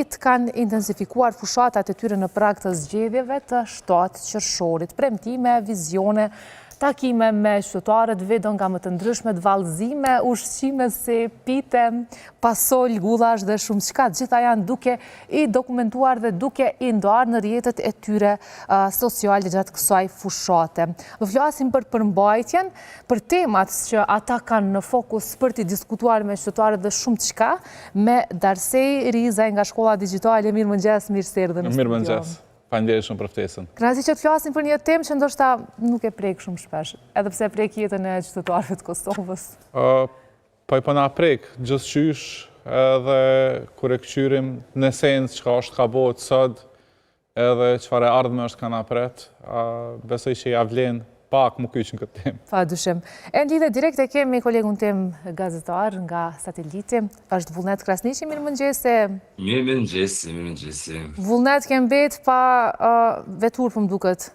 vit kanë intensifikuar fushatat e tyre në prag të zgjedhjeve të 7 qershorit. Premtime, vizione, takime me qytetarët, video nga më të ndryshmet, vallëzime, ushqime si pite, pasol, gullash dhe shumë çka. Gjitha janë duke i dokumentuar dhe duke i ndarë në rrjetet e tyre sociale gjatë kësaj fushate. Do flasim për përmbajtjen, për temat që ata kanë në fokus për të diskutuar me qytetarët dhe shumë çka, me Darsej Rizaj nga Shkolla Digjitale. Mirëmëngjes, mirë se erdhën në studio. Mirëmëngjes. Faleminderit shumë për ftesën. Kënaqësi që të flasim për një temë që ndoshta nuk e prek shumë shpesh, edhe pse prek jetën e qytetarëve të Kosovës. Po i na prek gjithçysh, edhe kur e kqyrim në esencë çka është ka bëhet sot, edhe çfarë ardhmë është kanë pret, besoj që ja vlen pak më kyç në këtë temë. Padyshim. E në lidhje direkte kemi kolegun tim gazetar nga Sateliti, është Vullnet Krasniqi. Mirëmëngjese. Mirëmëngjese. Vullnet ke mbet pa vetur për më duket.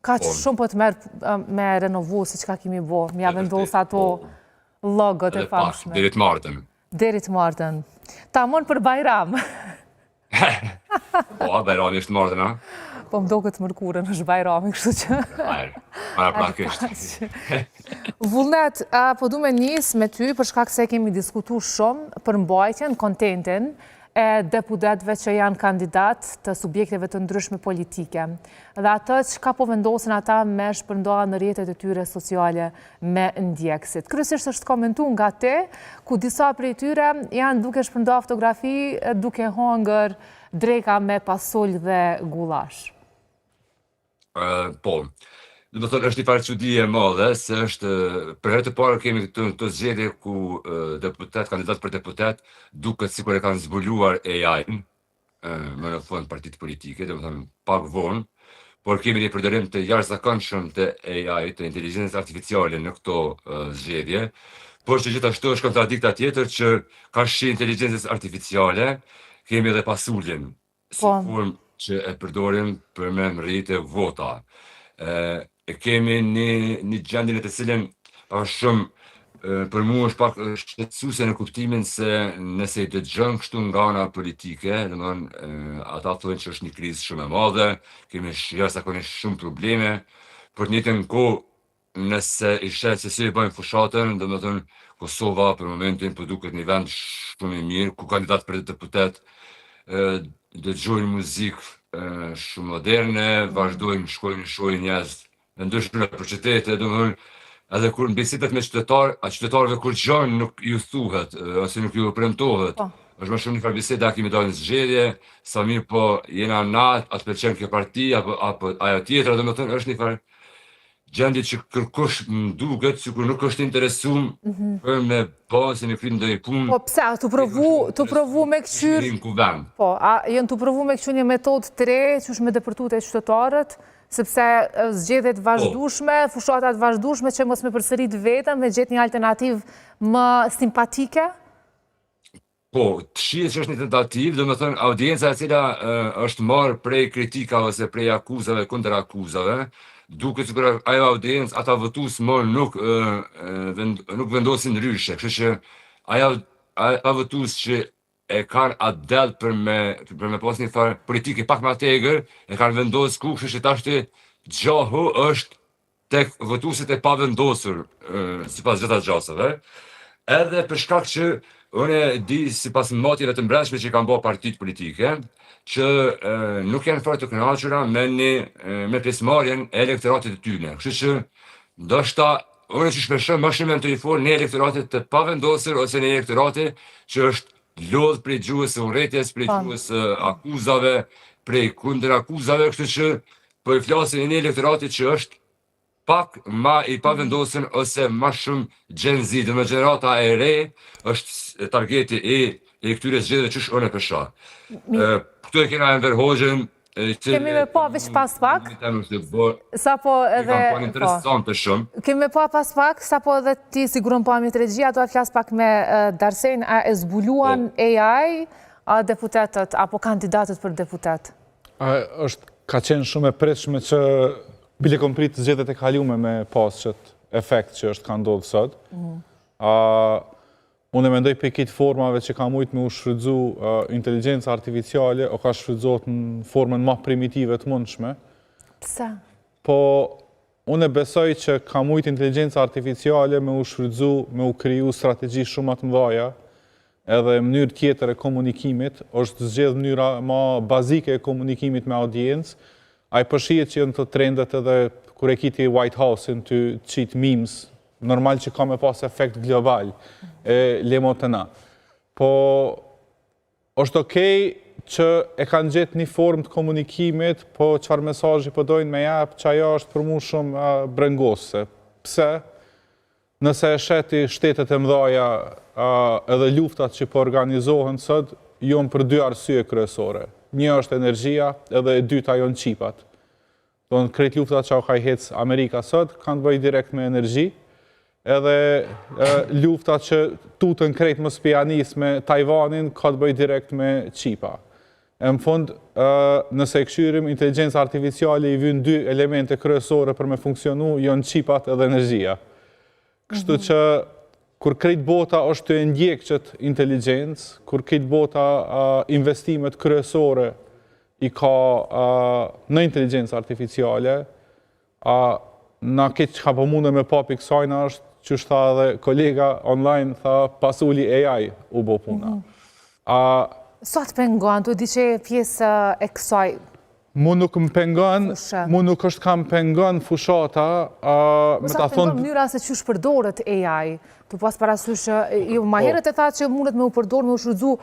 Ka që shumë po të merë me renovu se çka kemi bo. Mja vendos ato logot e famshme. Deri të martën. Deri të martën. Ta mon për Bajram. Po, Bajrami është martën, a? Po më do këtë mërkurën, është Bajrami, kështu që... Para prakisht. Vullnet, po du me njësë me ty, për shkak se kemi diskutu shumë për mbajtjen, kontentin e deputetëve që janë kandidat të subjekteve të ndryshme politike. Dhe atë që ka po vendosin ata me shpërndoa në rrjetet e tyre sociale me ndjekësit. Kryesisht është komentu nga te, ku disa prej tyre janë duke shpërndoa fotografi, duke hongër dreka me pasol dhe gullash. Po, do të thotë është një farë çudi e madhe, se është për herë të parë kemi këtë zgjedhje ku kandidat për deputet duket sikur e kanë zbuluar AI-n, më në fund partitë politike, domethënë pak vonë, por kemi një përdorim të jashtëzakonshëm të AI, të inteligjencës artificiale në këto zgjedhje, por që gjithashtu është kontradikta tjetër që ka shi inteligjencës artificiale, kemi edhe pasuljen, si formë që e përdorim për me rrite vota. Kemi një gjendje në të cilën për mua është pak shqetësuese në kuptimin se nëse i dëgjon kështu nga ana politike, domethënë ata thonë që është një krizë shumë e madhe, kemi jashtëzakonisht shumë probleme, por në njëjtën kohë nëse i shet se si e bëjmë fushatën, domethënë Kosova për momentin po duket një vend shumë i mirë, ku kandidat për deputet dëgjojnë muzikë shumë moderne, vazhdojnë shkojnë shohin njerëz në ndryshme për qytete, domethënë edhe kur në bisedat me qytetarëve kur gjën nuk ju thuhet, ose nuk ju premtohet. Është më shumë një farë biseda, kemi dalë në zgjedhje, sa mirë po jena natë, atë pëlqen kjo parti, apo ajo tjetra, domethënë është një farë gjendje që kërkosh më duket sikur nuk është interesum për me se me kryt ndonjë punë. Po pse, tu provu me këqyr... Po, jënë tu provu me këqyr një metodë të re, që është me depërtut e qytetarët, sepse zgjedhjet vazhdueshme, fushatat vazhdueshme që mos me përsërit vetëm dhe gjet një alternativë më simpatike? Po, të shihet që është një tentativë, domethënë audienca e cila është marrë prej kritikave ose prej akuzave kundër akuzave, duket sikur ajo audiencë, ata votues më nuk vendosin ndryshe, kështu që ajo votues që e kanë atë del për me pas një farë politike pak më tegër, e kanë vendosur ku, kështu që tashti gjahu është tek votuesit e pavendosur, sipas gjitha gjasave. Edhe për shkak që unë di sipas matjeve të brendshme që kanë bërë partitë politike, që nuk janë fare të kënaqura me pjesëmarrjen e elektoratit të tyre. Kështu që ndoshta unë që shpeshoj më shumë të informoj në elektoratit të pavendosur ose në elektoratit që është lodh prej gjuhës së urrëties, prej gjuhës së akuzave, prej kundër akuzave, kështu që po i flasin në elektoratit që është pak ma i pavendosur ose ma shumë Gen Z, dhe me gjenerata e re është targeti e këtyre zgjedhjeve që është unë e pesha. Këtu e kena Enver Hoxhën. Kemi me pa veç pas pak, sa po edhe... Kemi me pa pas pak, sa po edhe ti siguron pa mi të regjia, do e flas pak me Darsejn, a e zbuluan AI deputetët, apo kandidatët për deputet? Ka qenë shumë e pritshme që bile kom prit zgjedhjet e kalume me pas qëtë efekt që është ka ndodhë sot. unë e mendoj për këtë formave që ka mujtë me u shfrydzu inteligencë artificiale, o ka shfrydzot në formën ma primitive të mundshme. Pse? Po, unë e besoj që ka mujtë inteligencë artificiale me u shfrydzu, me u kriju strategji shumë të mëdhaja, edhe mënyrë tjetër e komunikimit, është zgjedh mënyra ma bazike e komunikimit me audiencë, a i përshijet që janë të trendet edhe kur e kiti White House-in të qitë memes, normal që ka me pas efekt global e lemot të na. Po, është okej që e kanë gjetë një formë të komunikimit, po qëfar mesazhi po dojnë me jap, që ajo është për mu shumë brengose. Pse? Nëse e sheti shtetet e mdhaja edhe luftat që po organizohen sot, jonë për dy arsye kryesore. Një është energjia, edhe e dyta jonë qipat. Do në krejt luftat që ka i hecë Amerika sot, kanë të bëj direkt me energji, edhe luftat që tutën krejt më spianis me Tajvanin, ka të bëj direkt me qipa. E në fund, nëse e këshyrim, inteligencë artificiale i vynë dy elemente kryesore për me funksionu, jonë qipat edhe energjia. Kështu që, kur krejt bota është të ndjek qëtë inteligencë, kur krejt bota investimet kryesore i ka në inteligencë artificiale, na këtë që ka po mundë me papi kësajna është që është tha dhe kolega online, tha pasuli AI u bo puna. Sa të pengon, të di që pjesë e kësaj? Mu nuk më pengon, mu nuk është kam pengon fushata. Sa të pengon mënyra se që shpërdorët AI? Të pas parasysh, ma herët e tha që mundet me u përdorë, me u shfrydzu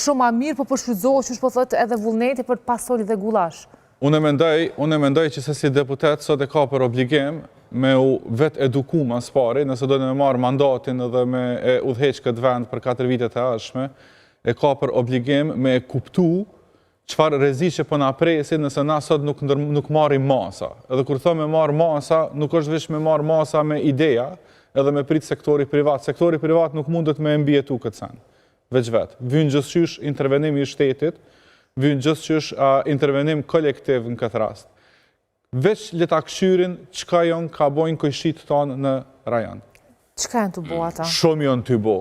shumë ma mirë, po shfrydzohë që po thëtë edhe vullneti për pasoli dhe gulash. Unë e mendoj që se si deputet sot e ka për obligim me u vetë eduku mas pari, nëse do në me marë mandatin edhe me e udheq këtë vend për 4 vitet e ashme, e ka për obligim me e kuptu qëfar rreziqe po na presin nëse na sot nuk marrim masa. Edhe kur thëmë me marë masa, nuk është veç me marë masa me ideja, edhe me prit sektori privat. Sektori privat nuk mundet me mbjetu këtë sen, veç vetë. Vynë gjithqysh intervenimi i shtetit, vynë gjithqysh intervenim kolektiv në këtë rast. Veç leta këshyrin, qka jonë ka bojnë kojshit tonë në rajon. Qka janë të bo ata? Shumë jonë të bo.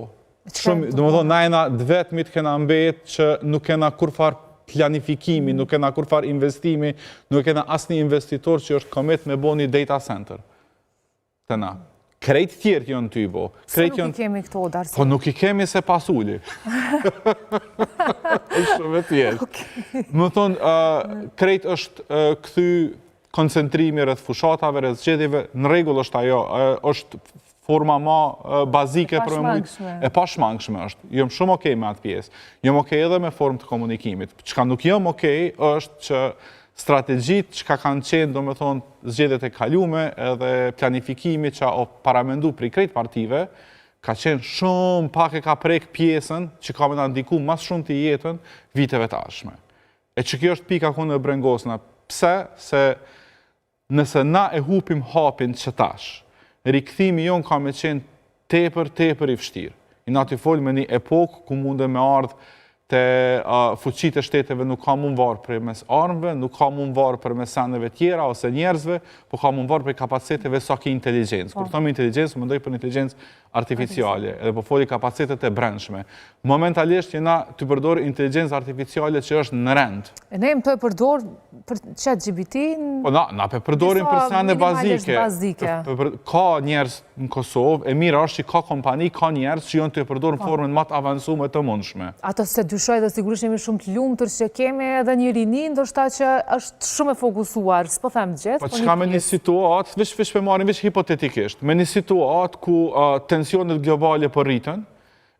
Shumë, dhe më thonë, na jena dvetmit kena mbet që nuk kena kurfar planifikimi, nuk kena kurfar investimi, nuk kena asni investitor që është komet me bo një data center. Të na. Krejt tjertë jonë të i bo. Se nuk i kemi këto, Darsi? Po nuk i kemi se pasuli. Shumë tjertë. Më thonë, krejt është këthy koncentrimi rreth fushatave, rreth zgjedhjeve, në rregull është ajo, është forma ma bazike për me mujtë. E pashmangshme është. Jom shumë okej me atë pjesë. Jom okej edhe me formë të komunikimit. Çka nuk jom okej është që strategjit që ka kanë qenë, do me thonë, zgjedhjet e kalume edhe planifikimi që o paramendu për i krejt partive, ka qenë shumë pak e ka prek pjesën që ka me në ndiku mas shumë të jetën viteve tashme. E që kjo është pika ku në brengosna. Pse? Se nëse na e hupim hapin që tash, rikthimi jonë ka me qenë tepër i vështirë. I na të folë me një epokë ku munde me ardhë të fuqit e shteteve nuk ka mund varë për mes armëve, nuk ka mund varë për mes sendeve tjera ose njerëzve, po ka mund varë për kapaciteteve sa ki inteligencë. Kur thëmë inteligencë, më ndoj për inteligencë artificiale, edhe po foli kapacitet e brendshme. Momentalisht jena të përdorë inteligencë artificiale që është në rend. E ne më të e përdorë për ChatGPT? Po na për përdorim për sende bazike. Ka njerës në Kosovë, e mira është që ka kompani, ka njerës që janë të e përdorë në formën më të avansume të mundshme. Ato se dyshoj dhe sigurisht jemi shumë të lumtur që kemi edhe një rini, ndoshta që është shumë e fokusuar, s'po them gjithë. Po çka me një situatë, veç për marrim veç hipotetikisht, me një situatë ku tensionet globale po rritën,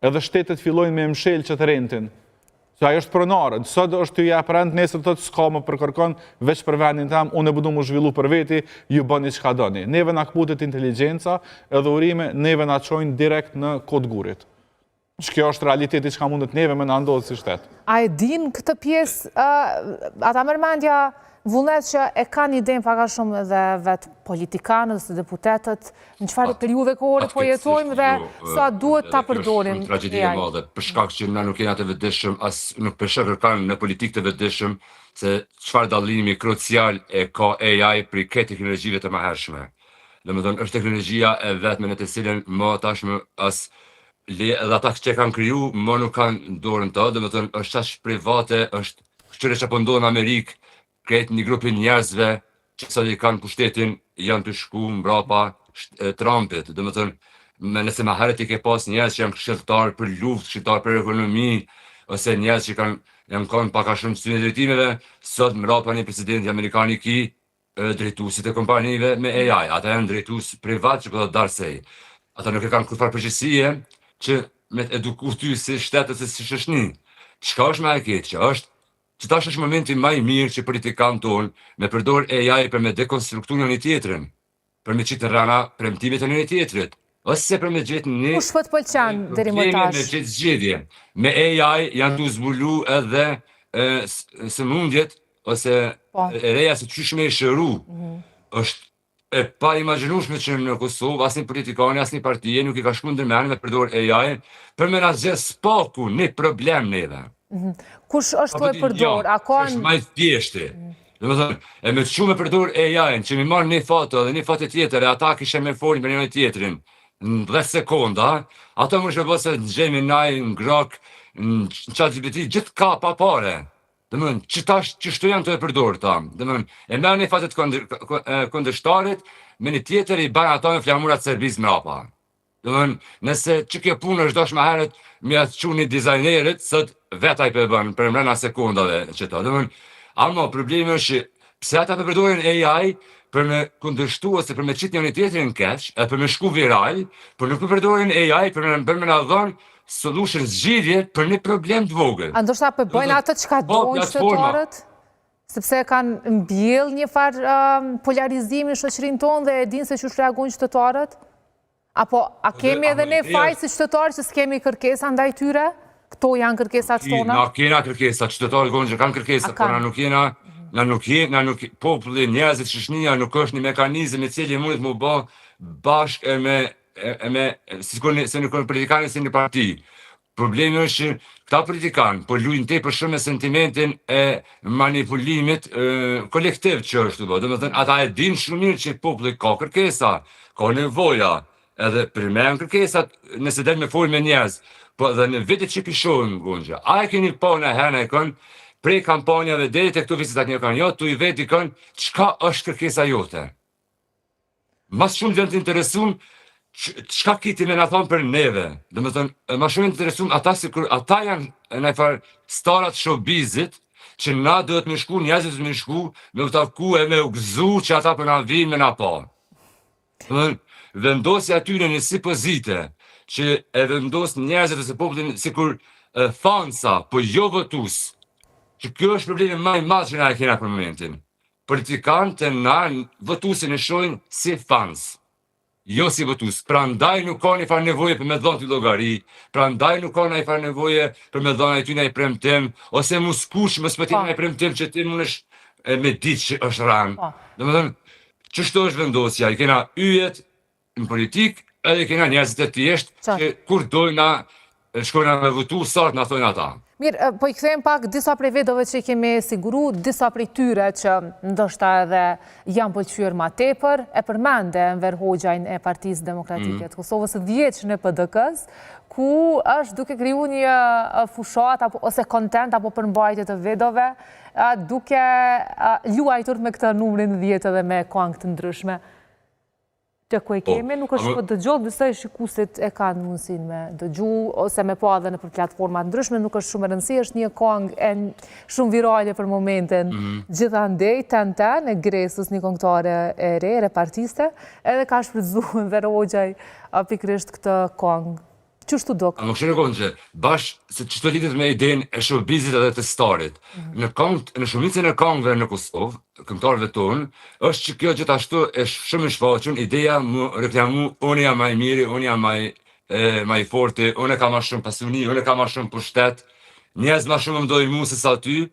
edhe shtetet fillojnë me mshel që të rentin. Se ajo është pronarën, sot është të jep rent, nesër të s'ka më përkërkon, veç për vendin tam, unë e bëdu më zhvillu për veti, ju bëni çka doni. Neve na kputet inteligenca, edhe urime, neve na çojnë direkt në kod gurit. Që kjo është realiteti që ka mundet neve me në ndodhë si shtetë. A e din këtë pjesë, ata mërmendja vullnet që e ka një idejnë paka shumë dhe vetë politikanët dhe deputetët, në qëfar periudhe kohore po jetojmë dhe sa duhet ta përdorim. Është tragedi e madhe, për shkak që na nuk jena të vetëdijshëm, as nuk përshë kërkan në politikë të vetëdijshëm, se qëfar dallimi krucial e ka AI për këtë teknologjive të mëhershme. Domethënë është teknologjia e vetme në të cilën më tashmë as edhe ata që kanë kriju, më nuk kanë dorën të, dhe më thënë, është qash private, është qëre që pëndohë në Amerikë, kretë një grupi njerëzve, që sa i kanë pushtetin, janë të shku mbrapa Trumpit, dhe më thënë, nëse ma herët i ke pas njerëz që janë këshilltar për luftë, këshilltar për ekonomi, ose njerëz që janë kanë paka shumë synë drejtimeve, sot mbrapa një presidenti amerikan i ki drejtuesit e kompanive me AI. Ata janë drejtues privat që po të darsej. Ata nuk e kanë kurfar përgjegjësie që me të eduku ty si shtetës e si shoqëni. Çka është më e keq, që është që tash është momenti më i mirë që politikanët tonë me përdor AI për me dekonstruktu njëri tjetrin, për me qitë rana premtimet e njëri tjetrit, ose për me gjetë një Kush po të pëlqen deri më probleme, tash? me gjetë zgjedhje. Me AI janë të zbulu edhe sëmundjet ose Po. reja se qysh me i shëru. Është e pa imagjinueshme që në Kosovë asnjë politikani, asnjë partije nuk i ka shkuar ndërmend me përdor AI për me na zgjedh spaku një problem neve. Kush është tu e përdor? A ka është më i thjeshtë. Domethënë, e me shumë me përdor AI-n që mi marr një foto dhe një foto tjetër e ata kishin me folin për njëri tjetrin në 10 sekonda, ato më shërbose në Gemini, në Grok, në ChatGPT, gjithë ka pa pare. Domethënë, çështo janë të e përdor ta. Domethënë, e merr një foto të kundërshtarit me një tjetër i bën ato me flamurat servis mrapa. Domethënë, nëse që kjo punë është dosh më herët me atë çuni dizajnerit, sot vetaj për bën për mbrana sekondave që to. Domethënë, ama problemi është që pse ata përdorin AI për me kundërshtu ose për me qitë njëri tjetrin keq, e për me shku viral, por nuk përdorin AI për me na dhënë solution zgjidhje për një problem të vogël. A ndoshta po bëjnë atë çka dojnë qytetarët? Sepse kanë mbjell një farë polarizimi në shoqërinë tonë dhe e dinë se çu reagojnë qytetarët? Apo a kemi edhe ne faj si qytetarë që s'kemi kërkesa ndaj tyre? Këto janë kërkesat tona? Na kena kërkesa, qytetarët gonë që kanë kërkesa, por na nuk jena, populli, njerëzit, shoqënia nuk është një mekanizëm i cili mundet më bë bashkë se nuk kanë politikanë si një parti. Problemi është që këta politikanë po luajnë tepër shumë me sentimentin e manipulimit kolektiv që është të bë. Domethënë, ata e dinë shumë mirë që populli ka kërkesa, ka nevoja, edhe përmend kërkesat nëse del me folë me njerëz, po edhe në vitet që pishohen gonxha. A e keni pa në herën e kënë prej kampanjave deri tek këto vizitat një kanë tu i veti kënë çka është kërkesa jote. Mas shumë vjen të interesum çka kiti me na thonë për neve. Domethënë, më shumë interesum ata sikur ata janë në far starat showbizit që na duhet me shku, njerëzit me shku, me u taku e me u gëzu që ata për na vinë me na pa. Domethënë, vendosja atyre në si pozite që e vendos njerëzit ose popullin sikur fansa, po jo votus. Që kjo është problemi më i madh që na e kena për momentin. Politikanët na votusin e shohin si fans, jo si votus. Prandaj nuk ka një farë nevoje për me dhënë ty llogari, prandaj nuk ka një farë nevoje për me dhënë ty një premtim, ose mos kush mos më një premtim që ti mundesh me ditë që është ranë. Domethënë, ç'është është vendosja, i kena yjet në politikë, edhe kena njerëzit e thjeshtë që kur dojna shkojna me votu, sartë na thonë ata. Mirë, po i kthejmë pak disa prej vetëve që kemi siguru, disa prej tyre që ndoshta edhe janë pëlqyer ma tepër, e përmende Enver Hoxhajn e Partisë Demokratike të Kosovës, 10 në PDK-s, ku është duke kriju një fushat ose kontent apo përmbajtje të vedove, duke luajtur me këtë numrin 10 edhe me këngë të ndryshme. Të ku e kemi, nuk është për dëgjohë, disa i shikusit e kanë mundësin me dëgju, ose me pa dhe në për platformat ndryshme, nuk është shumë rëndësi, është një këngë e shumë virale për momentin. Gjithandej, Tenten e Gresës, një këngëtare e re, repartiste, edhe ka shfrytzu Enver Hoxhaj pikrisht këtë këngë. Qështu do? Më këshirë konë që bashkë se qështu lidit me idenë e showbizit edhe të starit. Në shumicën e këngëve në Kosovë, këngëtarëve tonë, është që kjo gjithashtu e shumë i shfaqun, ideja më reklamu, unë jam maj miri, unë jam maj forti, unë ka ma shumë pasuni, unë ka ma shumë pushtet, njerëz ma shumë më dojnë mu se sa ty,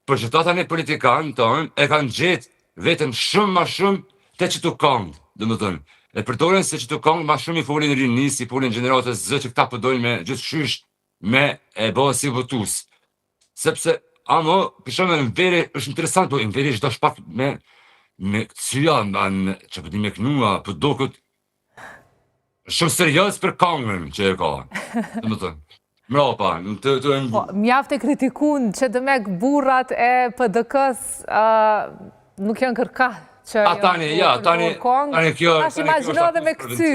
për që ta një politikanë tonë e kanë gjetë vetëm shumë ma shumë te që tu këngë, dhe më thënë. E përdoren se që të këngë ma shumë i folin rinis, i folin gjeneratës zë që këta përdojnë me gjithë shysh me e bëhë si votus. Sepse, pishon me Enveri, është interesant, po Enveri është do shpak me këtësia, që përdi me kënua, për do këtë, Shumë serios për kangën që e ka. Dhe më thënë, mrapa, Mjaftë e kritikun që dëmek burrat e PDK-s nuk janë kërka që tani kjo është imagino dhe me këty.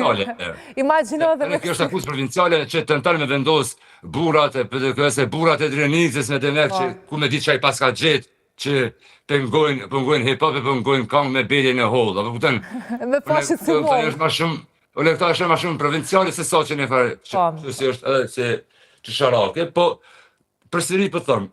Imagino dhe me kjo është akuzë provinciale që tenton me vendos burrat e PDK-s e burrat e Drenicës me demek që ku me ditë që ai pas ka gjetë që pëngojnë hip-hop e pëngojnë kangë me beljen e hollë. Apo kupton? Me fashit si mollë. Këta është ma shumë provinciale se sa që ne fare, që si është edhe që sharake, po përsëri po thëmë,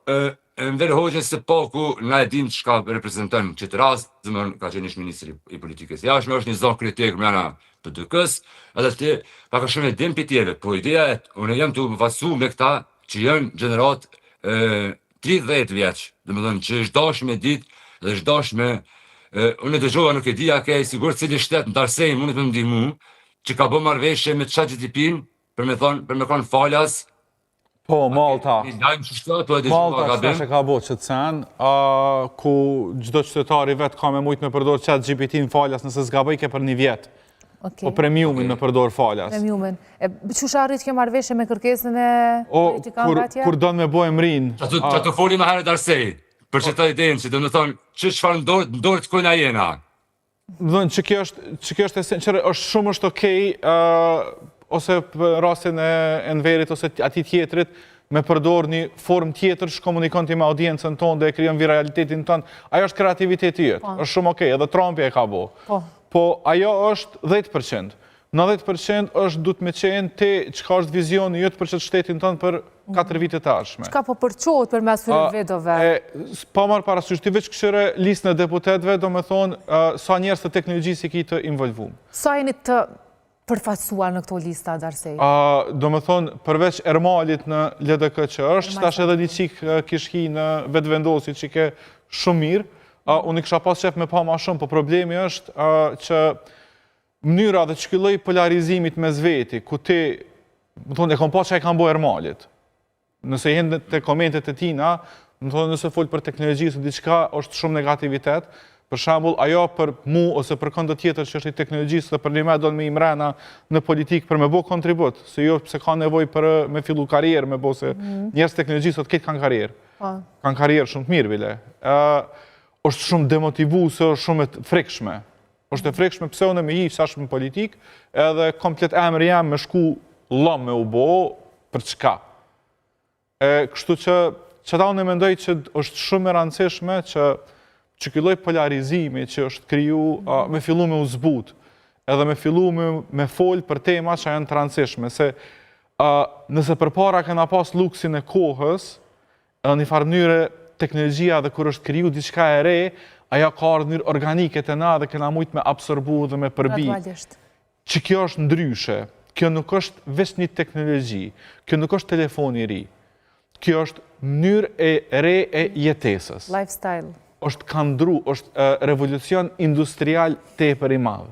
Enver Hoxha se ku na e dim çka reprezenton këtë rast, zemën ka qenë ish ministri i politikës jashtme, është një zonë kritik mbrana PDK-s, edhe ti pak a shumë e dim pitjeve, po ideja e unë jam të vasu me këta që janë gjenerat 30 vjeç, domethënë që është dashur me ditë dhe është dashur me unë dëgjova nuk e di a ke sigurt cili shtet ndarësej mundet me ndihmu që ka bërë marrëveshje me ChatGPT-n për me kanë falas. Po, Malta. Malta shtash e ka bo që të sen, ku gjdo qytetari vetë ka me mujtë me përdor ChatGPT-n falas nëse zgaboj ke për një vjetë. O premiumin me përdor falas. Premiumin. Qusha arrit kjo marrëveshje me kërkesën e politikanëve atje? Kur do me bojë mrin. Që të foli me herë Darsej, për që ta idenë që do me thonë që çfarë ndorë të kojna jena. Dhe që kjo është shumë është okej, ose për rastin e Enverit ose ati tjetrit, me përdor një form tjetër që komunikon ti me audiencën tonë dhe e krijon viralitetin tonë, ajo është kreativiteti jëtë, është shumë okej, edhe Trumpi e ka bo. Po ajo është 10%. 90% është du të me qenë ti çka është vizioni jëtë për që shtetin tonë për 4 vite të ardhshme. Çka po përqohet për mes vedove? Pa marë parasysh, ti veç këshire listën e deputetve, do me thonë sa njerëz të teknologjisë i ki të involvuar. Sa jeni të përfaqësuar në këto lista, Darsej? Do me thonë, përveç Ermalit në LDK që është, tash edhe një qikë kishki në vetëvendosit që ke shumë mirë, unë i kësha pas qef me pa ma shumë, po problemi është që mënyra dhe që këlloj polarizimit me zveti, ku ti, më thonë, e kom pas që e kam bo Ermalit. Nëse jenë të komentet e tina, më thonë, nëse folë për teknologjisë, diçka është shumë negativitet. Për shambull, ajo për mu ose për këndë tjetër që është i teknologjisë dhe për një me do në me imrena në politikë për me bo kontribut, se jo pëse ka nevoj për me fillu karierë, me bo se njerës teknologjisë o të ketë kanë karierë. Kanë karierë shumë të mirë, bile. është shumë demotivu se është shumë e frikshme. është e frikshme pëse unë me i fësashme në politikë, edhe komplet emri jam me shku lom me u bo për çka. Kështu që ta unë e mendoj që është shumë e rëndësishme që këlloj polarizimi që është kriju me fillu me u zbut, edhe me fillu me folë për tema që janë të rëndësishme, se nëse përpara këna pas luksin e kohës, edhe një farë mënyre teknologjia dhe kur është kriju diçka e re, aja ka ardhë njërë organike të na dhe këna mujtë me absorbu dhe me përbi. Që kjo është ndryshe, kjo nuk është veç një teknologji, kjo nuk është telefoni ri, kjo është mënyrë e re e jetesës. Lifestyle. është kandru, është revolucion industrial tepër i madhë.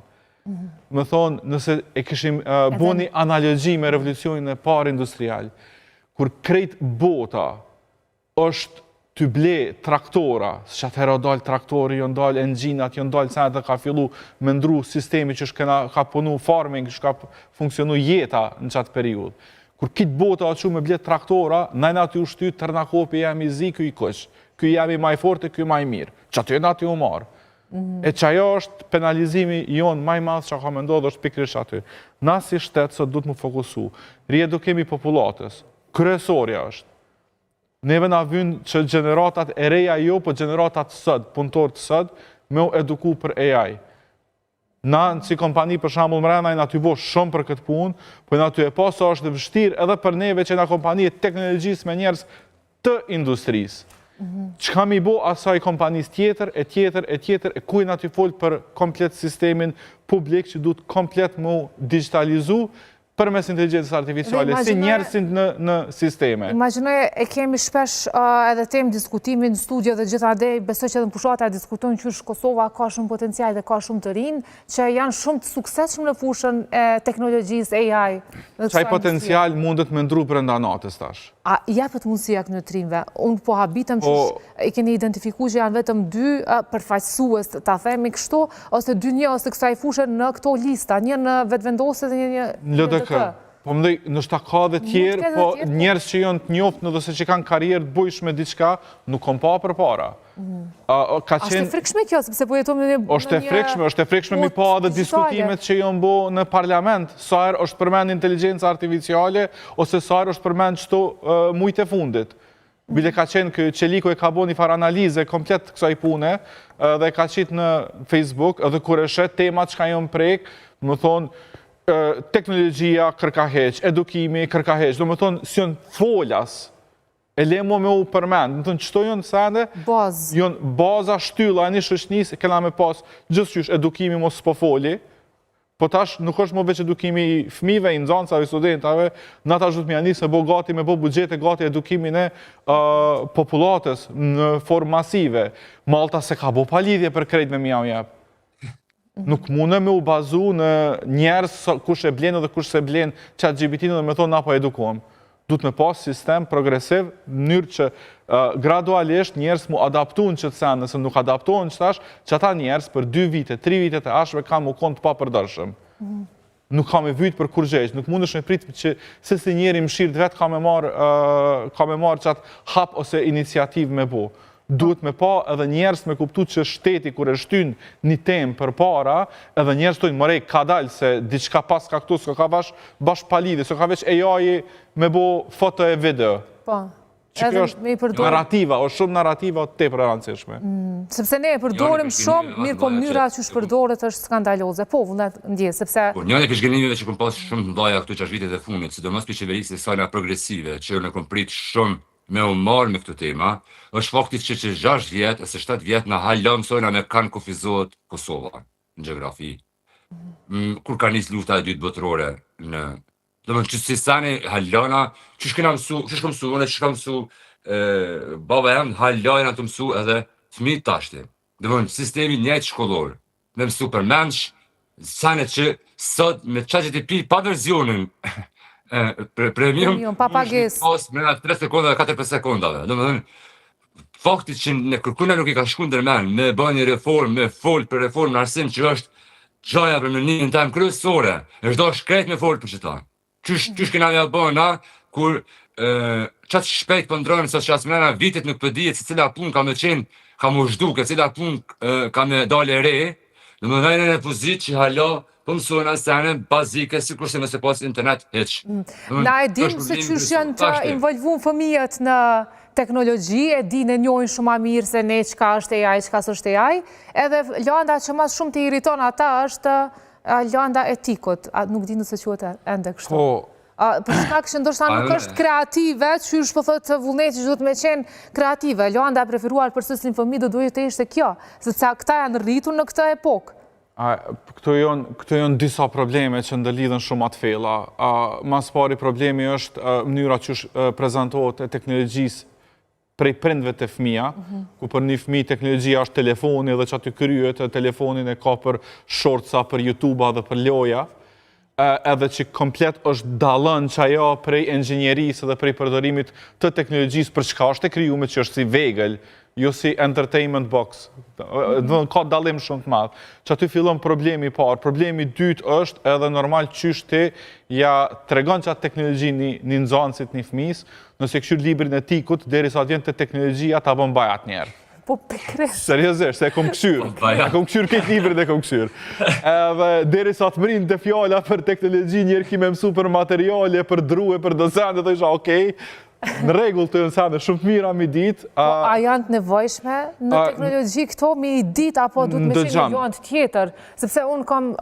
Më thonë, nëse e këshim bo një analogji me revolucionin e parë industrial, kur krejt bota është të ble traktora, së që atëherë dalë traktori, jonë dalë engjinat, jonë dalë sa dhe ka fillu me ndru sistemi që ka punu farming, që ka funksionu jeta në qatë periud. Kur kitë bota atë që me ble traktora, najna të u shty tërnakopi jam i zi, kjo i kësh. Kjo jam i maj forte, kjo maj mirë. Që aty e na të u marë. E që ajo është penalizimi jonë maj madhë që ka me ndodhë është pikrish aty. Na si shtetë sot du të më fokusu. Riedukimi populatës. Kryesorja është. Neve na vynë që generatat e reja jo, po generatat sëd, punëtor të sëd, me u eduku për AI. Na, si kompani për shambull mrena, na ty bo shumë për këtë punë, po na ty e paso është dhe vështirë edhe për neve që na kompani e teknologjisë me njerës të industrisë. Që kam i bo asaj kompanis tjetër, e kuj na ty folë për komplet sistemin publik që du të komplet mu digitalizu përmes inteligjencës artificiale, si njerëzit në sisteme. Imagjinoj e kemi shpesh edhe temë diskutimi në studio dhe gjithandej besoj që edhe në fushata diskutojnë qysh Kosova ka shumë potencial dhe ka shumë të rinj që janë shumë të suksesshëm në fushën e teknologjisë AI. Çaj potencial mundet me ndru brenda natës tash. A japet mundësia këtyre trinjve? Unë po habitem që i keni identifikuar që janë vetëm 2 përfaqësues, ta themi kështu, ose 2 njerëz të kësaj fushë në këto lista, një në vetvendosje dhe një në LDK. Po më dhej, nështë ka dhe tjerë, po njerës që janë të njoftën dhe se që kanë karierë të bujshme diçka, nuk kom pa për para. Ashtë e frikshme kjo, sepse po jetojmë në një... është e frikshme mi pa dhe diskutimet që janë bo në parlament, sa është përmend inteligencë artificiale, ose sa është përmend qëto mujtë e fundit. Bile ka qenë kë Qeliko e ka bo një farë analize komplet kësaj pune, dhe ka qitë në Facebook, edhe kur e shet temat që ka janë prek, më thonë, teknologjia kërkaheq, edukimi kërkaheq, do më thonë, si janë foljas, e lemo me u përmend, më thonë, qëto janë sende? Janë baza shtylla e një shoqënisë, kena me pas gjithçysh edukimi mos po foli, po tash nuk është më veç edukimi i fëmijëve, i nxënësave, i studentave, na tash duhet me janisë me bo gati, me bo buxhete gati edukimin e popullatës në formë masive. Malta se ka bo pa lidhje për krejt me mjau jep. Nuk mune me u bazu në njerës kush e blenë dhe kush se blenë ChatGPT-në dhe me thonë na po edukuam. Duhet me pas sistem progresiv, në mënyrë që gradualisht njerës mu adaptuan që të sen, nëse nuk adaptuan që tash, që ata njerës për 2 vite, 3 vite të ashve kam u konë të pa përdërshëm. Nuk kam e vyt për kur gjesh, nuk mund është me pritë që se si njeri më shirë vetë ka me marë qatë hap ose iniciativ me bo. Duhet me pa edhe njerës me kuptu që shteti kur e shtyn një temë për para, edhe njerës tojnë mërej ka dalë se diçka pas ka këtu, s'ka bash palidhe, s'ka veç AI me bo foto e video. Po, edhe me i përdorim. Narrativa, o shumë narrativa të te për rëndësishme. Sepse ne e përdorim shumë, mirë po mënyra që shpërdoret është skandaloze. Po, vëndet ndje, sepse... Njën e pishgjenimive që këm pas shumë ndaja këtu qash vitet e funit, sidomos për qeverisë e sajna progresive, që në këm prit shumë me u marrë me këtë tema, është faktit që 6 vjetë, ose 7 vjetë në halë mësojna me kanë kufizohet Kosova në gjeografi. Kur ka njës lufta e 2 botërore në... Dhe më që si sani halëna, që shkëna mësu, që shkëm mësu, që shkëm mësu, baba jam halëna të mësu edhe fëmi tashti. Dhe më sistemi njëjtë shkollor, me mësu për mensh, sani që sot me ChatGPT pa verzionin, premium, pa pages. Pas mrena 3 sekonda dhe 4-5 sekondave. Do më dhënë, faktit që në kërkuna nuk i ka shku ndërmen, me bërë një reform, me fol për reform në arsim që është gjaja për mënimin tem kryesore, është do shkrejt me fol për qëta. Qysh kena mja bërë na, kur qatë shpejt për ndrojnë, sot që asë mrena vitit nuk përdijet se cila pun ka me qenë, ka më zhduke, cila pun ka me dale re, do më dhejnë në pozit që hala po mësojnë asene bazike, si kurse nëse pas internet heq. Na e dim se qysh janë të involvun fëmijët në teknologji, e din e njojnë shumë a mirë se ne qka është AI, qka së është AI, edhe landa që mas shumë të iriton ata është landa etikot, nuk di nëse quhet ende kështu. Për shkak që ndoshta nuk është kreative, qysh po thotë vullneti që duhet me qenë kreative, landa e preferuar për sësin fëmijë do duhet të ishte kjo, sepse këta janë rritur në këtë epokë. Këto janë disa probleme që ndëlidhen shumë atë fella. Mas pari problemi është mënyra që prezentohet e teknologjisë prej prindve të fëmija, ku për një fëmijë teknologjia është telefoni dhe që aty kryet, telefonin e ka për shortsa, për YouTube-a dhe për loja, edhe që komplet është dalën që ajo prej engjinjerisë dhe prej përdorimit të teknologjisë për çka është e krijuar që është si vegël, jo si entertainment box. Ka dalim shumë të madh. Që aty fillon problemi i parë. Problemi i dytë është edhe normal qysh ti ja tregon që atë teknologji një nxënësit një fëmijës, nëse këshyr librin e tikut, derisa të vjen te teknologjia ta bën bajat njerë. Po pikërisht. Seriozisht, se e kom këshyr. E kom këshyr këtë librin e kom këshyr. Edhe derisa të mrin të fjala për teknologji, njerë ki me mësu për materiale, për drue, për dozende, dhe isha okej. Në regull të nësane, shumë të mira mi dit. A janë të nevojshme në teknologji këto mi dit, apo du të me qenë një vjond tjetër? Sepse unë kam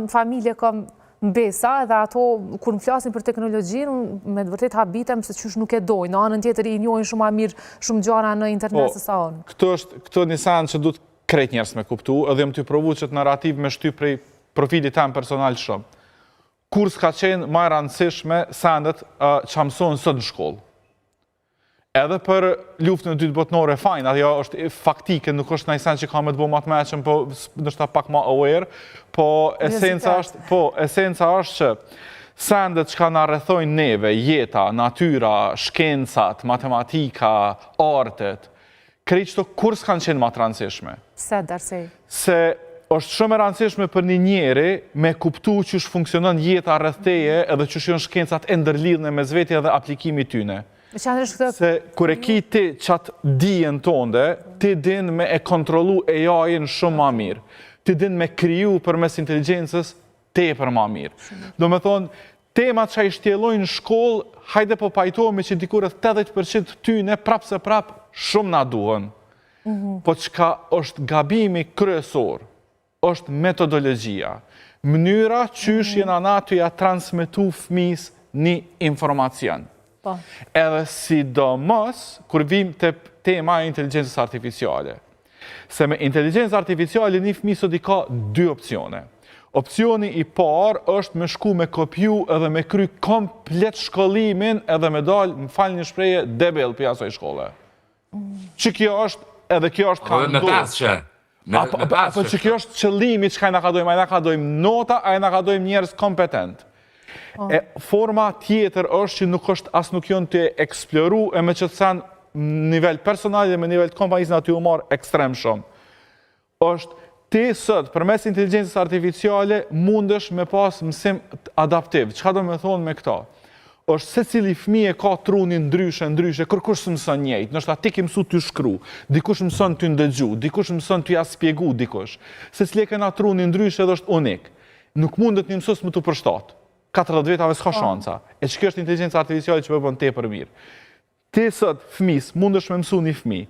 familje, kam mbesa, dhe ato, kur më flasin për teknologjin, me të vërtet habitem se qysh nuk e dojnë. Në anën tjetër i njojnë shumë a mirë, shumë gjana në internet se sa onë. Këto një sanë që du të krejt njerës me kuptu, edhe më të provu që të narrativ me shty prej profilit tam personal shumë. kur s'ka qenë më e rëndësishme sendet që mësojnë sot në shkollë. Edhe për luftën e dytë botërore fajn, ajo është faktike, nuk është në sen që ka me të bo matë meqen, po nështë pak ma aware, po esenca është që sendet që ka në rrethojnë neve, jeta, natyra, shkencat, matematika, artet, krejt qëto kur s'kanë qenë ma të rëndësishme. Se, Darsej? Se është shumë e rëndësishme për një njeri me kuptu që është funksionon jeta rrethëteje edhe që është shkencat e ndërlidhne me zveti edhe aplikimi tyne. Se kur e ki ti qatë dijen tonde, ti din me e kontrolu AI-in shumë ma mirë. Ti din me kriju për mes inteligencës te për ma mirë. Do me thonë, temat që i shtjelojnë në shkollë, hajde po pajtojme që dikurët 80% tyne prapë se prapë shumë na duhen. Po qka është gabimi kryesor, është metodologjia. Mënyra qysh jena na të ja transmitu fëmis një informacion. Edhe sidomos, kur vim të tema e inteligencës artificiale. Se me inteligencë artificiale një fëmi sot i ka 2 opcione. Opcioni i parë është me shku me kopju edhe me kry komplet shkollimin edhe me dalë, më falë një shpreje, debel për jasoj shkolle. Që kjo është, edhe kjo është ka ndohë. Me pasë që. Që kjo është qëllimi që ka i nga ka dojmë, a i nga ka dojmë nota, a i nga ka dojmë njerës kompetent. Forma tjetër është që nuk është as nuk jonë të eksploru e me që të sanë nivel personal dhe me nivel të kompanisë në aty u marë ekstrem shumë. është ti sot, për mes inteligencës artificiale, mundesh me pas mësim adaptiv. Çka do me thonë me këta? është se cili fëmijë ka trunin ndryshe, kërkush së mëson njëjtë, nështë ati ki mësu t'ju shkru, dikush mëson t'ju ndëgju, dikush mëson t'ju spjegu dikush. Se cili e kena trunin ndryshe dhe është unik. Nuk mundet një mësus më t'u përshtat. 40 vetave s'ka shanca. E që kjo është inteligencë artificiale që përbën te për mirë. Ti sot, fëmis, mundesh me mësu një fëmi,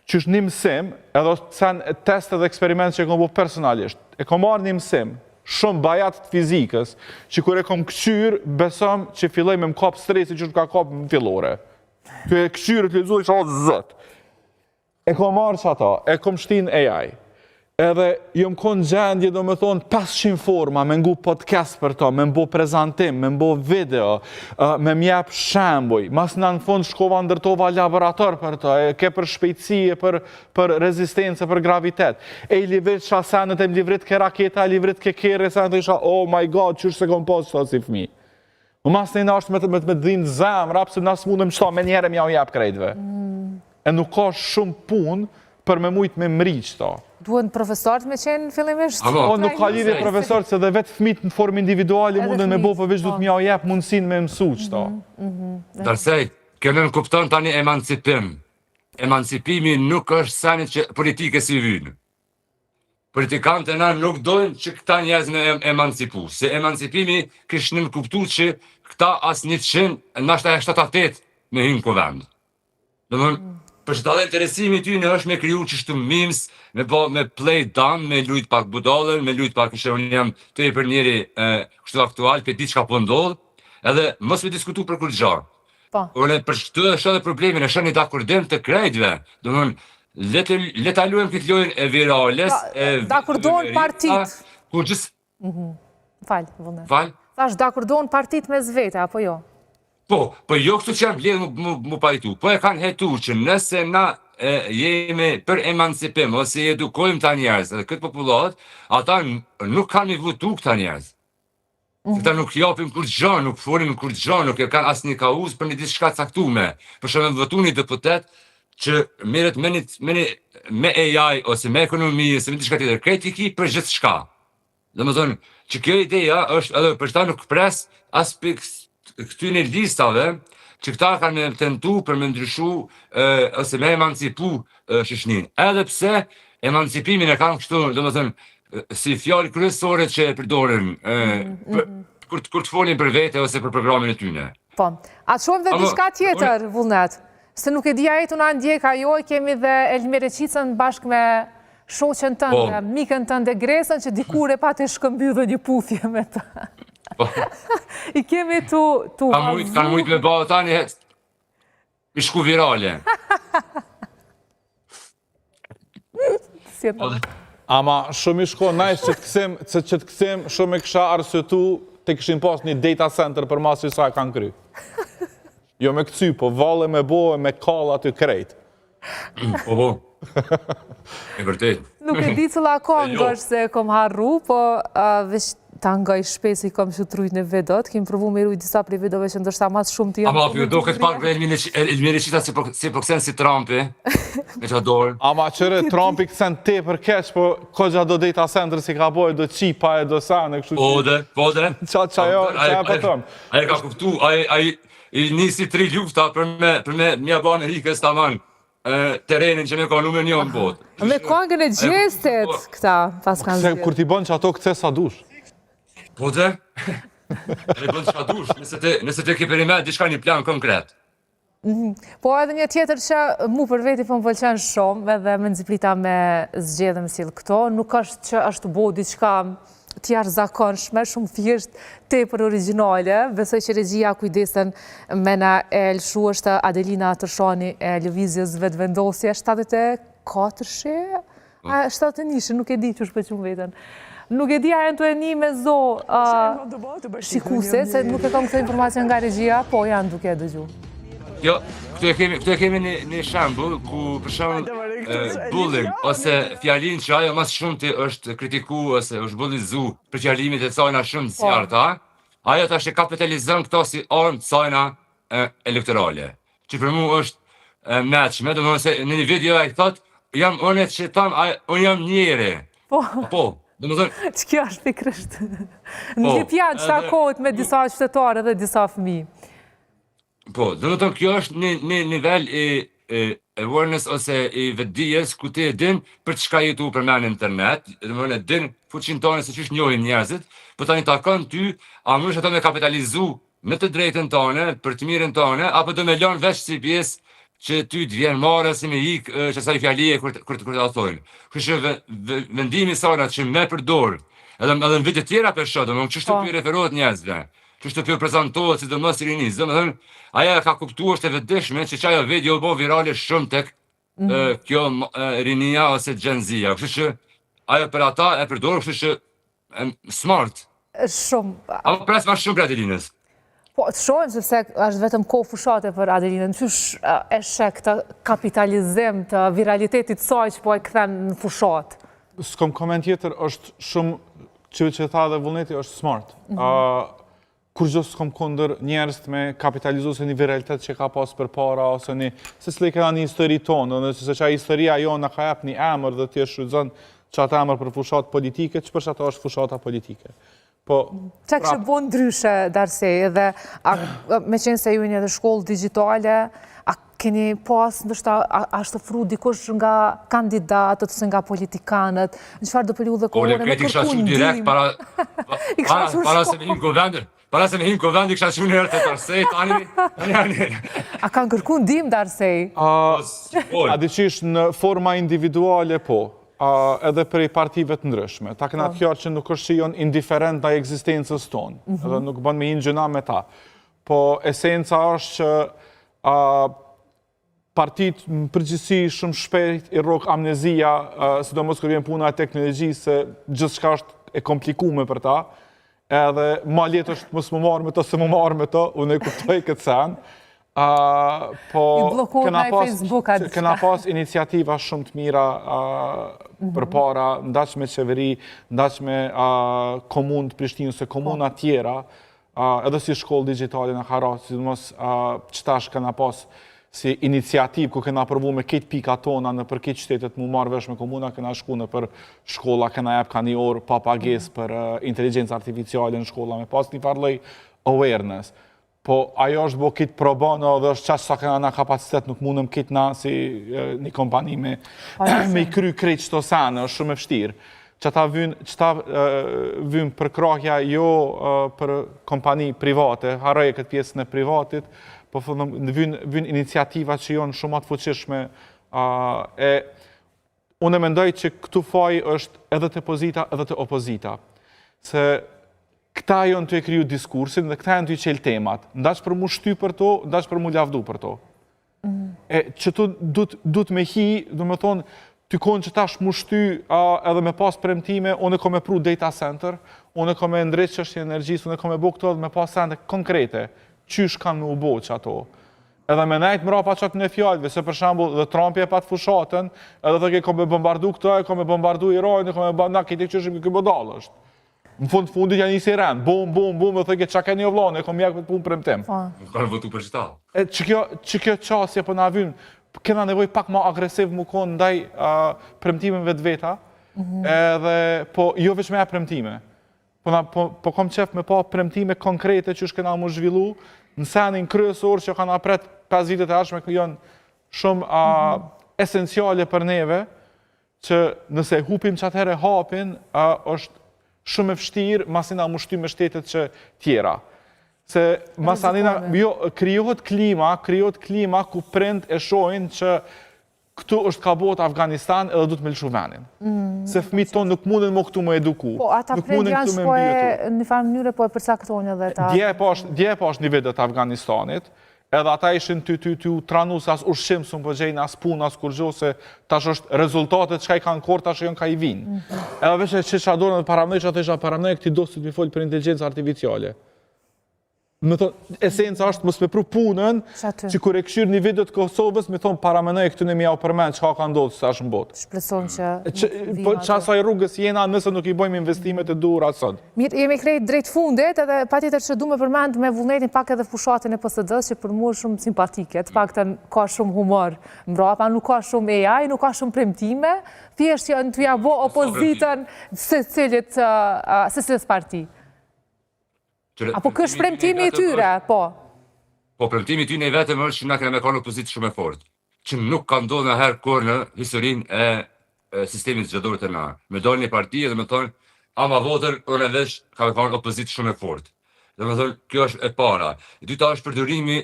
që është një mësim, edhe sen test edhe eksperiment që e kom bo personalisht, e kom marrë një mësim, shumë bajat të fizikës, që kur e kom këqyr, besom që filloj me më kap stresi që ka kap më fillore. Kër e këqyr të lezu, isha zët. E kom marrë që ata, e kom shtin AI. Edhe jom konë gjendje, do me thonë, 500 forma, me ngu podcast për ta, me mbo prezentim, me mbo video, me mjep shembuj. Mas në fund shkova ndërtova laborator për ta, e ke për shpejtësie, për rezistencë, për gravitet. E i livrit shasenet, e më livrit ke raketa, livrit ke kere, senet e isha, oh my god, qështë se kom pas qëta si fmi. Mas në ashtë me të dhinë zemë, rapë se nësë mundëm qëta, me njerë mja u jep krejtve. E nuk ka shumë punë për me mujtë me mri qëta. Duhen profesorët me qenë fillimisht? O, nuk ka lidhje profesorët, se dhe vetë fëmit në formë individuali mundën me bo, përveç du të mja o jep mundësin me mësu qëta. Darsej, kënë në kupton tani emancipim. Emancipimi nuk është sanit që politike si vynë. Politikanët e na nuk dojnë që këta njerëz me emancipu. Se emancipimi kështë në kuptu që këta as 100, nashta e 78 me hynë ku vend. Për që dalë interesimi ty në është me kriju që shtu memes, me play dumb, me lujt pak budallën, me lujt pak që unë jam të e për njeri kështu aktual, për ti që ka pëndodhë, edhe mos me diskutu për kur gjarë. Për shtu është edhe problemin, është një dakordim të krejtve. Do mënë, leta luem këtë lojnë e virales, dakordon partit. Kur gjës... Falë, vëndër. Falë? Thash, dakordon partit me zvete, apo jo? Po jo këtu që jam bledhë mu pajtu, po e kanë hetu që nëse na jemi për emancipim, ose edukojmë ta njerëz, edhe këtë popullat, ata nuk kanë mi votu këta njerëz. Këta nuk japim kur gjanë, nuk folim kur gjanë, nuk e kanë asë një kauz për një disë shka caktume. Për shumë me votu një deputet që meret me AI, ose me ekonomi, ose me diçka tjetër, kritiki për gjithë shka. Dhe më thonë, që kjo ideja është, edhe për ta nuk pres aspekt këtyne listave që këta kanë me tentu për me ndryshu ose me emancipu shëshnin. Edhe pse emancipimin e kanë kështu, do më thënë, si fjallë kryesore që e përdorin kur të folin për vete ose për programin e tyne. Po, atë shumë dhe diçka tjetër, Vullnet, se nuk e dhja jetu në ndjeka jo, kemi dhe Elmire Qicën bashkë me shoqen tënde, mikën tënde Gresën, që dikur e pa të shkëmby dhe një pufje me të. I kemi të valzu... Kanë mujtë me bëhë tani, i shku virale. Ama shumë i shko najs që të kësim, shumë e kësha arsëtu të këshin pas një data center për masë që sa e kanë kry. Jo me këcy, po valle me bo, me kalla të krejt. Po. E vërtet. Nuk e di cëlla kongë është se kom harru, po veç tanga i shpesi kom shutrujt në vedot, kem provu me rujt disa prej vedove që ndërsa mas shumë të Ama pjo do këtë pak për Elmire Qita si po kësen si Trumpi, me që dorë. Ama qëre, Trumpi kësen te për keq, po kogja do data center si ka bojë, do qipa e do sanë, kështu që... Po dhe. Qa e pëtëm. Aje ka kuptu, aje nisi 3 lufta për me mja banë rikës të amanë. Terenin që me ka nume një në botë. Me kongën e gjestet këta, pas kanë zhjë. Kur ti bën që ato këthe sa dush. Po dhe? E bën që dush, nëse te ke perimet, diçka një plan konkret. Po edhe një tjetër që mu për veti po më pëlqen shumë, edhe me nëziplita me zgjedhëm si këto, nuk është që është bo diçka tjarë zakonshme, shumë thjesht tepër originale. Besoj që regjia kujdesen me na e lëshu është Adelina Tërshani e lëvizjes vetëvendosje 74 shi? 71, nuk e di që shpequn vetën. Nuk e di a e në të e një me zo shikuse, se nuk e kam këtë informacion nga regjia, po janë duke dëgju. Jo, këtu e kemi një shambull ku për shembull bullying ose fjalin që ajo mas shumë të është kritiku ose është bullizu për fjalimit e cajna shumë të zjarta, ajo tash e kapitalizon këto si armë të cajna elektorale. Që për mu është meqme, do më nëse në një video e thot, jam unë që tam, unë jam njeri. Po, do më thënë... Që kjo është pikrisht? Në një pjanë që takohet me disa qytetarë dhe disa fëmijë. Po, do më thënë kjo është një nivel i awareness ose i vetdijes ku ti e din për çka jetu për me në internet, do më thënë din fuqin tonë se çish njohin njerëzit, po tani takon ty, a mësh ato me kapitalizu në të drejtën tonë, për të mirën tonë, apo do me lënë veç si pjesë që ty të vjen marrë si me ikë që sa i fjalije kur të thojnë. Kështu që vendimi sana që me përdor, edhe në vite tjera për shkak, domethënë çështë ky referohet njerëzve. Çështë ky prezantohet sidomos rinis, domethënë aja ka kuptuar është e vetëdijshme që ajo video bo virale shumë tek kjo rinia ose Gen Z-ja. Kështu që ajo për ata e përdor, kështu që smart. Shumë. Apo pres ma shumë për Adelinës. Po, të shohim sepse është vetëm kohë fushate për Adelinën. Qysh e shek të kapitalizim të viralitetit saj që po e kthen në fushat? S'kom koment tjetër, është shumë që tha dhe vullneti është smart. Kur gjithë s'kom kundër njerës me kapitalizu se një viralitet që ka pas për para, ose një, se s'le këna një histori tonë, nëse se qa historia jo në ka jep një emër dhe t'je shrydzën që atë emër për fushat politike, që për që ato është fushata politike. Qa kështë bo ndryshe, Darsej, edhe me qenë se ju një edhe shkollë digitale, a keni pas, ndështë ashtë të fru dikush nga kandidatët, ose nga politikanët, në qëfar do përju dhe kohore me kërku ndim? Para se me himë govendër. Para se me himë govendër, kësha që herë të Darsej, tani. A kanë kërku ndim, Darsej? A diqish në forma individuale, po. Edhe për i partive të ndryshme. Ta këna të kjarë që nuk është që jonë indiferent da eksistencës tonë, edhe nuk bën me hinë gjëna me ta. Po esenca është që partit në përgjithsi shumë shpejt i rok amnezia, sidomos kër vjen puna e teknologjisë, se gjithë shka është e komplikume për ta, edhe ma letë është mësë më marrë me to, se më marrë me to, unë e kuptoj këtë sen. Po këna pas iniciativa shumë të mira për para, ndaq me qeveri, ndaq me komunë të Prishtinës e komuna tjera, edhe si shkollë digitale në Karat, si mos qëtash këna pas si iniciativë ku këna përvu me këtë pika tona në për këtë qytetet mu marrë vesh me komuna, këna shku në për shkolla, këna jep ka një orë papages për inteligencë artificiale në shkolla, me pas një farloj awareness. Po ajo është bo kitë pro bono dhe është qashë sa këna na kapacitet, nuk mundëm kitë na si një kompani me i kry krejt qëto sanë, është shumë e fështirë. Që ta vynë për krahja jo për kompani private, harroje këtë pjesën e privatit, po vynë iniciativa që jonë shumë atë fuqishme. Unë e mendoj që këtu faj është edhe të pozita edhe të opozita. Se këta jonë të e kriju diskursin dhe këta jonë të i qelë temat. Ndash për mu shty për to, ndash për mu lavdu për to. Që tu du të me hi, du me thonë, ty konë që ta shmu shty edhe me pas premtime, unë e kom e pru data center, unë kam e ndrit çështjen e energjisë, unë kam e bëu këto dhe me pas sende konkrete, qysh kanë me u bë ato. Edhe me nejtë mrapa qatë në fjallëve, se për shembull dhe Trumpi e pat fushatën, edhe dhe ke me bombardu këto, e me bombardu Iranin, e me bombardu, na këti qëshim këtë bodalë është. Në fundit janë njësi rend, bum, dhe thëke qa ke një vlanë, e kom mjekë me të punë premtim. Kanë votu për qëta. Që kjo qasje për na vynë, kena nevoj pak ma agresiv më konë ndaj premtimeve të veta, edhe, po jo veç me e premtime. Po kom qef me pa premtime konkrete që shkena më zhvillu, në senin kryesor që kanë apret 5 vitet e arshme janë shumë esenciale për neve, që nëse hupim që atëhere hapin, është shumë e vështirë masina më shty me shtetet që tjera. Se masanina, krijohet klima ku prind e shojnë që këtu është ka botë Afganistan edhe du të me lëshu venin. Se fëmijët tonë nuk mundin më këtu më eduku. Po ata prind janë shpoj në farë mënyre po e përcaktojnë edhe ta... Dje po është një videt Afganistanit, edhe ata ishin ty tranu se as ushqim së më përgjejnë, as pun, as kur gjo, se tash është rezultatet që ka i kanë korë, tash janë ka i vinë. Edhe veç e që adorën dhe paramnej, që atë isha paramnej, këti do së të mi folë për inteligencë artificiale. Me thonë, esenca është mësë me pru punën, që kur e këshyrë një video të Kosovës, me thonë paramenoj këtu në mja u përmenë, që ka ndodhë së ashtë në botë. Shpreson që... Qa asaj rrugës jena nëse nuk i bojmë investimet e duhur asot. Mirë, jemi krejt drejt fundit, edhe patjetër që du me përmend me vullnetin pak edhe fushatin e PSD-s, që për mu është shumë simpatike, të pak të ka shumë humor mbrapa, nuk ka shumë AI, nuk ka shumë premtime, thjesht që në të ja bo opozitën se cilës parti. Apo kështë premtimi i tyre, po? Po, premtimi i tyre vetëm është që na kena me kanë opozitë shumë e fortë, që nuk ka ndodhur në herë kur në historinë e sistemit zgjedhor të na. Me dalë një parti dhe me thonë, ama votër, unë veç ka me kanë opozitë shumë e fortë. Dhe me thonë, kjo është e para. E dyta është përdorimi,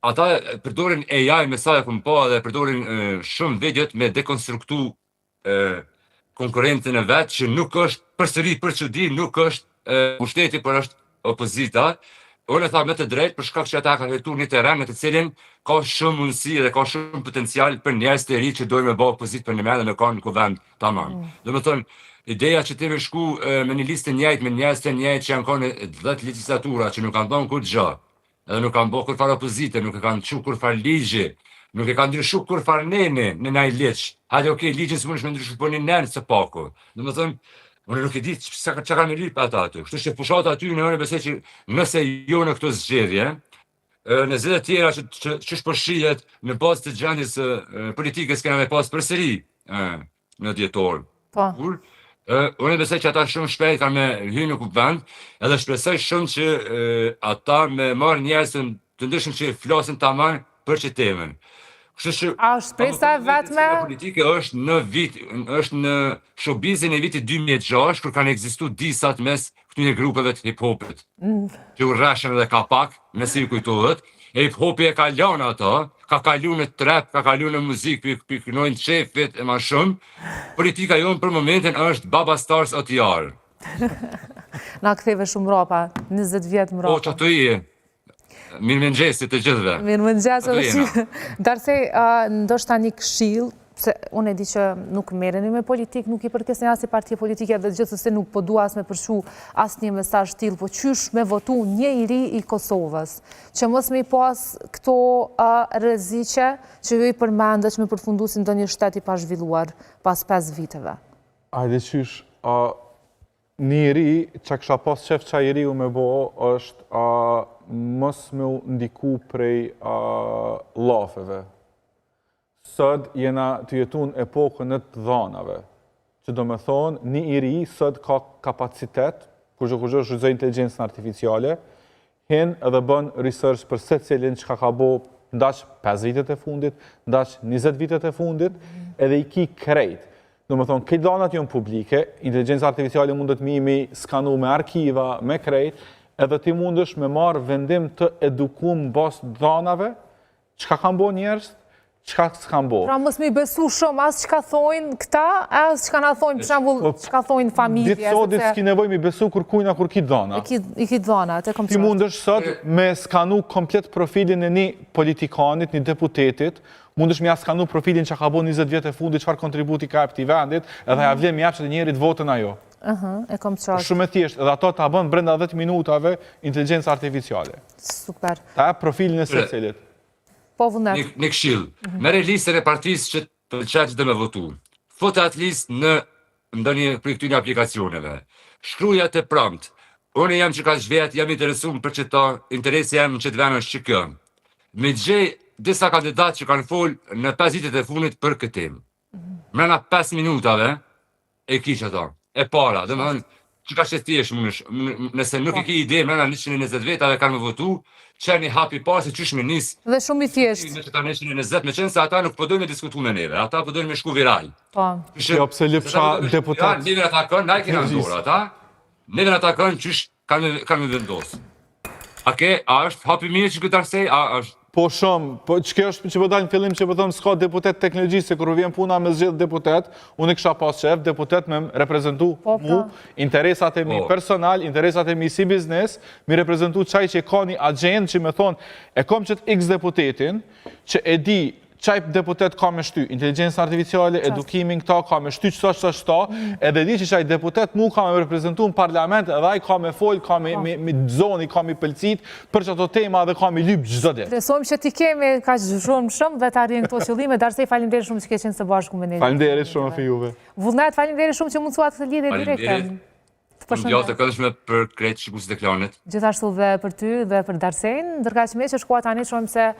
ata përdorin AI me sa e kumë pa dhe përdorin shumë videot me dekonstruktu konkurrentin e vetë, që nuk është përsëri për çudi, nuk është pushteti për është opozita. Unë e tha me të drejtë për shkak që ata kanë hetuar një terren në të cilin ka shumë mundësi dhe ka shumë potencial për njerëz të ri që dojnë me bë opozitë për një mend dhe me kanë në kuvend tamam. Domethënë, ideja që ti me shku me një listë të njëjtë me njerëz të njëjtë që janë kanë 10 legjislatura që nuk kanë dhënë kur gjë, edhe nuk kanë bërë kur fare opozite, nuk e kanë çu kur fare ligji, nuk e kanë ndryshuar kur fare nene në ndaj ligj. Hajde okay, ligjin s'mundesh me ndryshuar po në nën së paku. Domethënë, unë nuk e di që ka me lyp ata aty. Kështu që fushata aty në besoj që nëse jo në këtë zgjedhje, në zgjedhjet tjera që shpërshihet në bazë të gjendjes politike kena me pas përsëri në dhjetor. Po. Unë besoj që ata shumë shpejt kanë me hyrë në kuvend, edhe shpresoj shumë që ata me marrë njerëz të ndryshëm që flasin tamam për çë temën. A është shpresa e vetme? Politike është në showbizin e vitit 2006, kur kanë ekzistuar disat mes këtyre grupeve të hip-hopit. Që u rrashën edhe kapak, nëse ju kujtohet, e hip-hopi e ka lënë ato, ka kalu në trap, ka kalu në muzikë, piknojnë qefit e ma shumë. Politika jonë për momentin është Baba Stars OTR. Na ktheve shumë mrapa, 20 vjet mrapa. Po, që ato i e. Mirë mëngjesi të gjithve. Mirë mëngjesi edhe që... Darsej, ndoshta një këshill, se unë e di që nuk merreni me politikë, nuk i përkesni as i partije politike dhe gjithsesi nuk po dua as me përshu as një mesazh tillë, po qysh me votu një i ri i Kosovës, që mos me i pas këto rreziqe që ju i përmendet që me përfundusin ndonjë shtet i pazhvilluar pas 5 viteve. Ajde qysh, një i ri që kësha pas qef qa i ri u me bo është mos me u ndiku prej lafeve. Sot jena të jetun epokën e të dhanave, që do me thonë një i ri sot ka kapacitet, kur gjë shuzoj inteligencën artificiale, hin edhe bën research për se cilin që ka bo ndash 5 vitet e fundit, ndash 20 vitet e fundit, edhe i ki krejt. Do me thonë, këtë dhanat jonë publike, inteligencë artificiale mundet mi skanu me arkiva, me krejt, edhe ti mundesh me marrë vendim të edukum bas dhanave, çka kanë bo njerëz, çka s'kan bo. Pra mos mi besu shumë as çka thojnë këta, as çka na thojnë, për shembull, çka thojnë familje. Ditë sotit s'ki nevoj mi besu kur kujna kur ki dhana. I ki dhana, te kom Ti mundesh sot me skanu komplet profilin e një politikanit, një deputetit, mundesh me ja skanu profilin që ka bo 20 vjet e fundit, çfarë kontributi ka e këtij vendit, edhe ja vlen me japë që njerit votën ajo. E kom qartë. Shumë e thjeshtë, edhe ato ta bën brenda 10 minutave inteligencë artificiale. Super. Ta profilin e secilit. Po vullnet. Një këshill. Merre listën e partisë që të pëlqen që do me votu. Foto atë listë në ndonjë prej këtyre aplikacioneve. Shkruaja të prompt. Unë jam që ka zhvet, jam interesuar për çdo interesi jam që të vënë është që kjo. Me gjej disa kandidatë që kanë fol në 5 ditët e fundit për këtë temë. Mrena 5 minutave e kish ato. E para, domethënë që ka thjesht mundesh, nëse nuk e ke ide mrena 120 vetave kanë me votu, çani hapi parë se çysh me nis. Dhe shumë i thjeshtë. Në që ta 120 me qenë se ata nuk po dojnë me diskutu me neve, ata po dojnë me shku viral. Po. Jo, pse lëpsha deputat. Neve ata kanë, na i kena ndorë ata. Neve ata kanë qysh kanë me vendosë. A është hapi mirë që këtë arsej, është Po shumë, po që është që po dalë në fillim që po thëmë s'ka deputet teknologjisë, se kërë vjen puna me zgjedh deputet, unë kisha pas shef, deputet me reprezentu mu, interesat e mi personal, interesat e mi si biznes, mi reprezentu qaj që ka një agent që me thonë, e kom qëtë x deputetin, që e di qaj deputet ka me shty, inteligencë artificiale, edukimin këta, ka me shty qëta, edhe di që qaj deputet mu ka me reprezentu në parlament, edhe aj ka me fol, ka me zoni, ka me pëlcit, për që ato tema dhe ka me lyp gjithë dhe. Besojmë që ti kemi ka shumë dhe ta rrinë këto qëllime, Darsej faleminderit shumë që ke qenë së bashku me ne. Faleminderit shumë e juve. Vullnet, faleminderit shumë që mundësuat të lidhe direkte. Unë gjatë të këndshme për krejtë shikusit e klanit. Gjithashtu dhe për ty dhe për Darsejn, ndërka që me që shkua tani shumë se